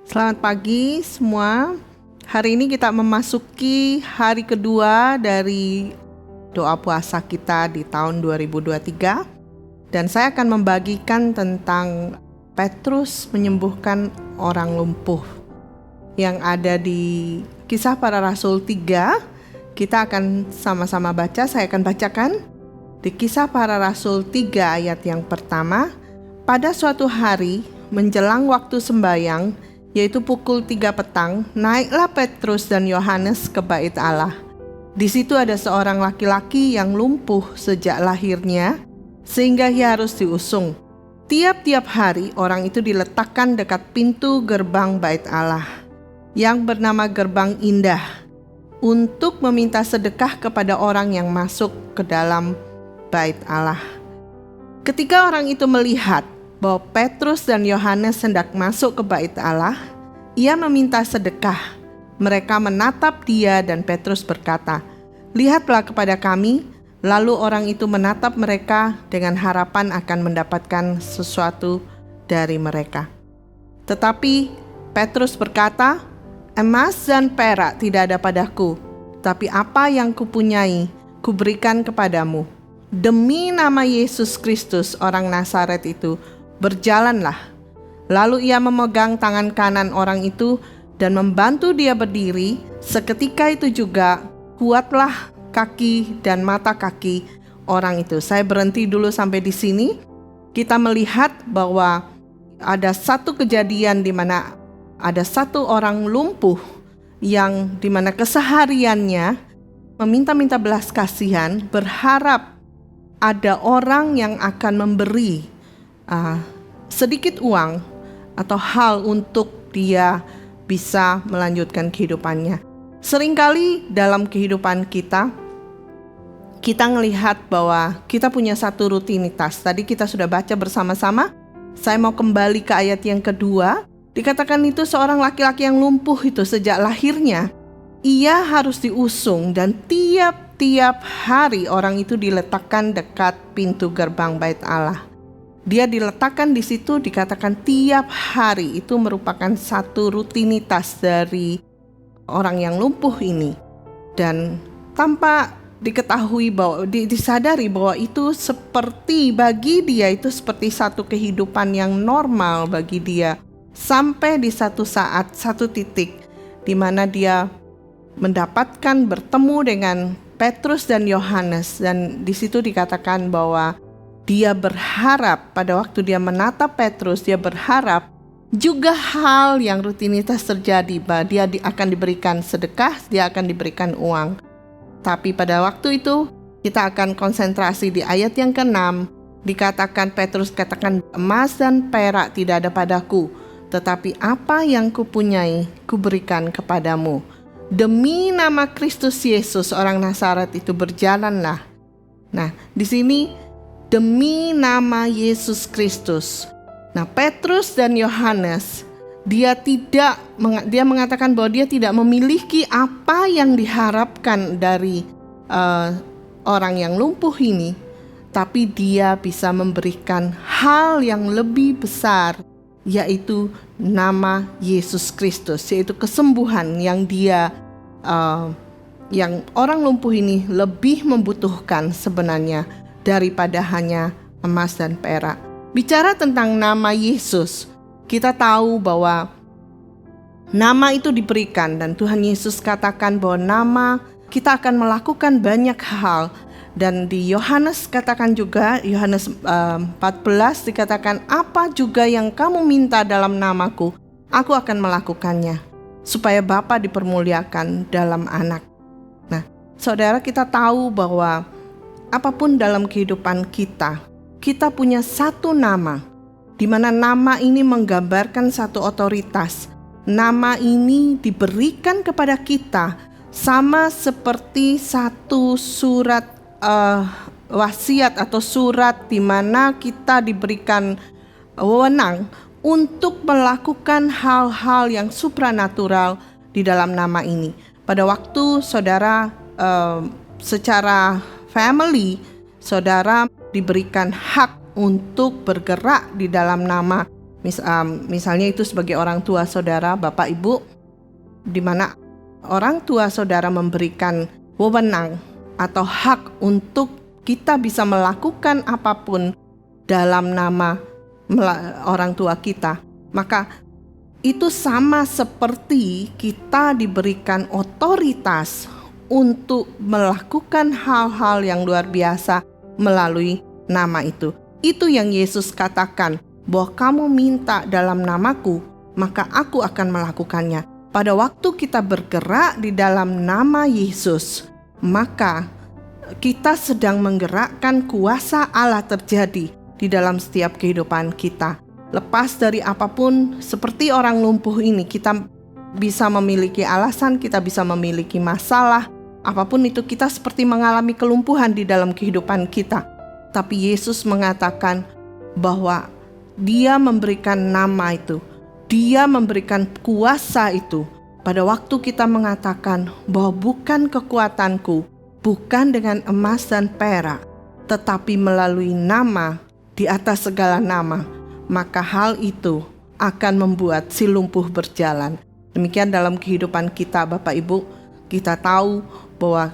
Selamat pagi semua. Hari ini kita memasuki hari kedua dari doa puasa kita di tahun 2023. Dan saya akan membagikan tentang Petrus menyembuhkan orang lumpuh yang ada di Kisah Para Rasul 3. Kita akan sama-sama baca, saya akan bacakan. Di Kisah Para Rasul 3 ayat yang pertama, pada suatu hari menjelang waktu sembayang, yaitu pukul 3 petang, naiklah Petrus dan Yohanes ke bait Allah. Di situ ada seorang laki-laki yang lumpuh sejak lahirnya, sehingga ia harus diusung. Tiap-tiap hari orang itu diletakkan dekat pintu gerbang bait Allah, yang bernama Gerbang Indah, untuk meminta sedekah kepada orang yang masuk ke dalam bait Allah. Ketika orang itu melihat bahwa Petrus dan Yohanes hendak masuk ke bait Allah, ia meminta sedekah. Mereka menatap dia dan Petrus berkata, "Lihatlah kepada kami." Lalu orang itu menatap mereka dengan harapan akan mendapatkan sesuatu dari mereka. Tetapi Petrus berkata, "Emas dan perak tidak ada padaku, tapi apa yang kupunyai, kuberikan kepadamu. Demi nama Yesus Kristus orang Nazaret itu, berjalanlah." Lalu ia memegang tangan kanan orang itu dan membantu dia berdiri. Seketika itu juga kuatlah kaki dan mata kaki orang itu. Saya berhenti dulu sampai di sini. Kita melihat bahwa ada satu kejadian di mana ada satu orang lumpuh yang di mana kesehariannya meminta-minta belas kasihan, berharap ada orang yang akan memberi sedikit uang atau hal untuk dia bisa melanjutkan kehidupannya. Seringkali dalam kehidupan kita melihat bahwa kita punya satu rutinitas. Tadi kita sudah baca bersama-sama. Saya mau kembali ke ayat yang kedua. Dikatakan itu seorang laki-laki yang lumpuh itu sejak lahirnya, ia harus diusung, dan tiap-tiap hari orang itu diletakkan dekat pintu gerbang bait Allah. Dia diletakkan di situ, dikatakan tiap hari. Itu merupakan satu rutinitas dari orang yang lumpuh ini. Dan tanpa diketahui bahwa disadari bahwa itu seperti bagi dia itu seperti satu kehidupan yang normal bagi dia. Sampai di satu saat, satu titik di mana dia mendapatkan bertemu dengan Petrus dan Yohanes, dan di situ dikatakan bahwa dia berharap pada waktu dia menatap Petrus, dia berharap juga hal yang rutinitas terjadi, bahwa dia akan diberikan sedekah, dia akan diberikan uang. Tapi pada waktu itu kita akan konsentrasi di ayat yang ke-6. Dikatakan Petrus katakan, "Emas dan perak tidak ada padaku, tetapi apa yang kupunyai kuberikan kepadamu. Demi nama Kristus Yesus orang Nazaret itu, berjalanlah." Nah, di sini demi nama Yesus Kristus. Nah, Petrus dan Yohanes, dia mengatakan bahwa dia tidak memiliki apa yang diharapkan dari orang yang lumpuh ini, tapi dia bisa memberikan hal yang lebih besar, yaitu nama Yesus Kristus, yaitu kesembuhan yang yang orang lumpuh ini lebih membutuhkan sebenarnya daripada hanya emas dan perak. Bicara tentang nama Yesus, kita tahu bahwa nama itu diberikan, dan Tuhan Yesus katakan bahwa nama kita akan melakukan banyak hal. Dan di Yohanes katakan juga, Yohanes 14 dikatakan, "Apa juga yang kamu minta dalam namaku, aku akan melakukannya, supaya Bapa dipermuliakan dalam anak." Nah, saudara, kita tahu bahwa apapun dalam kehidupan kita punya satu nama, di mana nama ini menggambarkan satu otoritas. Nama ini diberikan kepada kita sama seperti satu surat wasiat atau surat di mana kita diberikan wewenang untuk melakukan hal-hal yang supranatural di dalam nama ini. Pada waktu saudara secara family, saudara diberikan hak untuk bergerak di dalam nama Misalnya itu sebagai orang tua saudara, Bapak Ibu, di mana orang tua saudara memberikan wewenang atau hak untuk kita bisa melakukan apapun dalam nama orang tua kita, maka itu sama seperti kita diberikan otoritas untuk melakukan hal-hal yang luar biasa melalui nama itu. Itu yang Yesus katakan, bahwa kamu minta dalam namaku, maka aku akan melakukannya. Pada waktu kita bergerak di dalam nama Yesus, maka kita sedang menggerakkan kuasa Allah terjadi di dalam setiap kehidupan kita. Lepas dari apapun, seperti orang lumpuh ini, kita bisa memiliki alasan, kita bisa memiliki masalah, apapun itu, kita seperti mengalami kelumpuhan di dalam kehidupan kita. Tapi Yesus mengatakan bahwa Dia memberikan nama itu, Dia memberikan kuasa itu. Pada waktu kita mengatakan bahwa bukan kekuatanku, bukan dengan emas dan perak, tetapi melalui nama di atas segala nama, maka hal itu akan membuat si lumpuh berjalan. Demikian dalam kehidupan kita, Bapak Ibu, kita tahu bahwa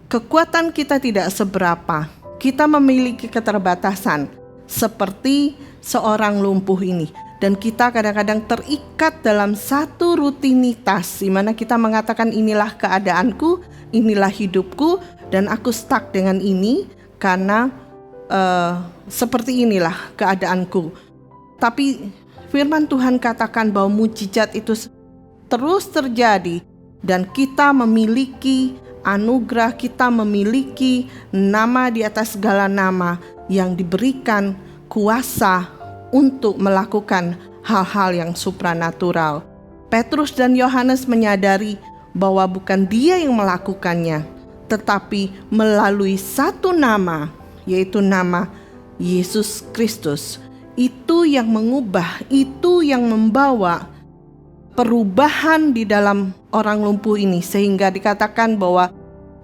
kekuatan kita tidak seberapa. Kita memiliki keterbatasan seperti seorang lumpuh ini. Dan kita kadang-kadang terikat dalam satu rutinitas, di mana kita mengatakan inilah keadaanku, inilah hidupku, dan aku stuck dengan ini karena seperti inilah keadaanku. Tapi firman Tuhan katakan bahwa mujizat itu terus terjadi, dan kita memiliki anugerah, kita memiliki nama di atas segala nama yang diberikan kuasa untuk melakukan hal-hal yang supranatural. Petrus dan Yohanes menyadari bahwa bukan dia yang melakukannya, tetapi melalui satu nama, yaitu nama Yesus Kristus. Itu yang mengubah, itu yang membawa perubahan di dalam orang lumpuh ini, sehingga dikatakan bahwa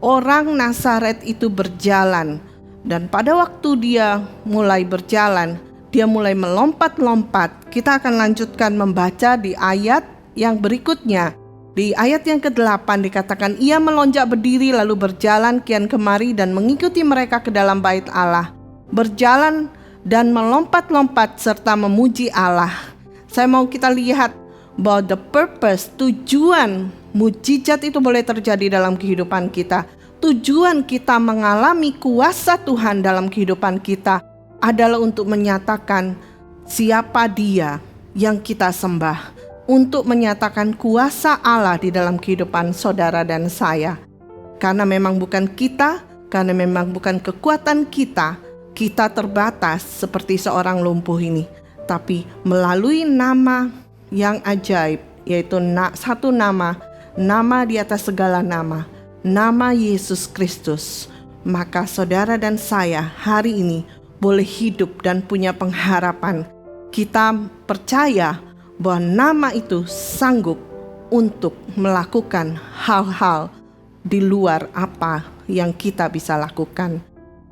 orang Nazaret itu berjalan. Dan pada waktu dia mulai berjalan, dia mulai melompat-lompat. Kita akan lanjutkan membaca di ayat yang berikutnya. Di ayat yang ke-8 dikatakan, ia melonjak berdiri lalu berjalan kian kemari dan mengikuti mereka ke dalam bait Allah. Berjalan dan melompat-lompat serta memuji Allah. Saya mau kita lihat bahwa the purpose, tujuan mujizat itu boleh terjadi dalam kehidupan kita. Tujuan kita mengalami kuasa Tuhan dalam kehidupan kita adalah untuk menyatakan siapa Dia yang kita sembah, untuk menyatakan kuasa Allah di dalam kehidupan saudara dan saya. Karena memang bukan kita, karena memang bukan kekuatan kita, kita terbatas seperti seorang lumpuh ini. Tapi melalui nama yang ajaib, yaitu satu nama, nama di atas segala nama, nama Yesus Kristus, maka saudara dan saya hari ini boleh hidup dan punya pengharapan. Kita percaya bahwa nama itu sanggup untuk melakukan hal-hal di luar apa yang kita bisa lakukan.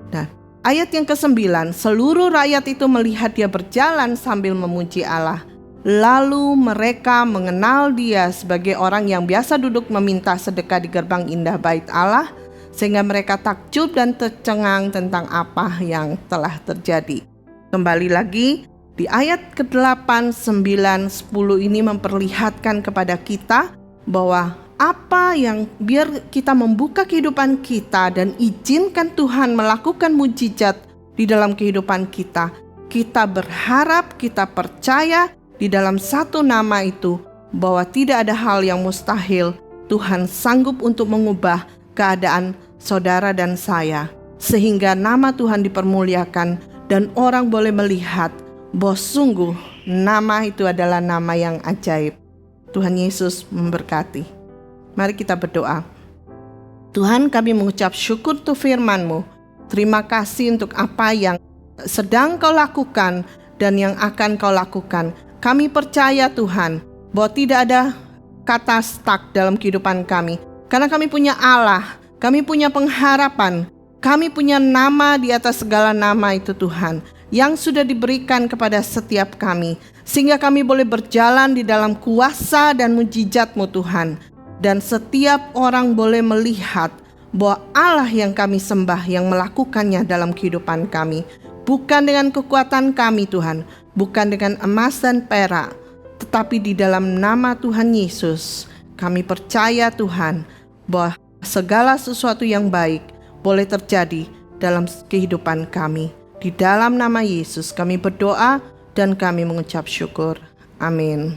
Nah, ayat yang ke-9, seluruh rakyat itu melihat dia berjalan sambil memuji Allah. Lalu mereka mengenal dia sebagai orang yang biasa duduk meminta sedekah di gerbang indah bait Allah, sehingga mereka takjub dan tercengang tentang apa yang telah terjadi. Kembali lagi, di ayat ke-8, 9, 10 ini memperlihatkan kepada kita bahwa apa yang biar kita membuka kehidupan kita dan izinkan Tuhan melakukan mujizat di dalam kehidupan kita. Kita berharap, kita percaya di dalam satu nama itu bahwa tidak ada hal yang mustahil. Tuhan sanggup untuk mengubah keadaan saudara dan saya, sehingga nama Tuhan dipermuliakan dan orang boleh melihat bahwa sungguh nama itu adalah nama yang ajaib. Tuhan Yesus memberkati. Mari kita berdoa. Tuhan, kami mengucap syukur untuk firman-Mu. Terima kasih untuk apa yang sedang Kau lakukan dan yang akan Kau lakukan. Kami percaya Tuhan bahwa tidak ada kata stuck dalam kehidupan kami, karena kami punya Allah. Kami punya pengharapan, kami punya nama di atas segala nama itu Tuhan, yang sudah diberikan kepada setiap kami, sehingga kami boleh berjalan di dalam kuasa dan mujizat-Mu Tuhan. Dan setiap orang boleh melihat bahwa Allah yang kami sembah yang melakukannya dalam kehidupan kami, bukan dengan kekuatan kami Tuhan, bukan dengan emas dan perak, tetapi di dalam nama Tuhan Yesus. Kami percaya Tuhan bahwa segala sesuatu yang baik boleh terjadi dalam kehidupan kami. Di dalam nama Yesus kami berdoa dan kami mengucap syukur. Amin.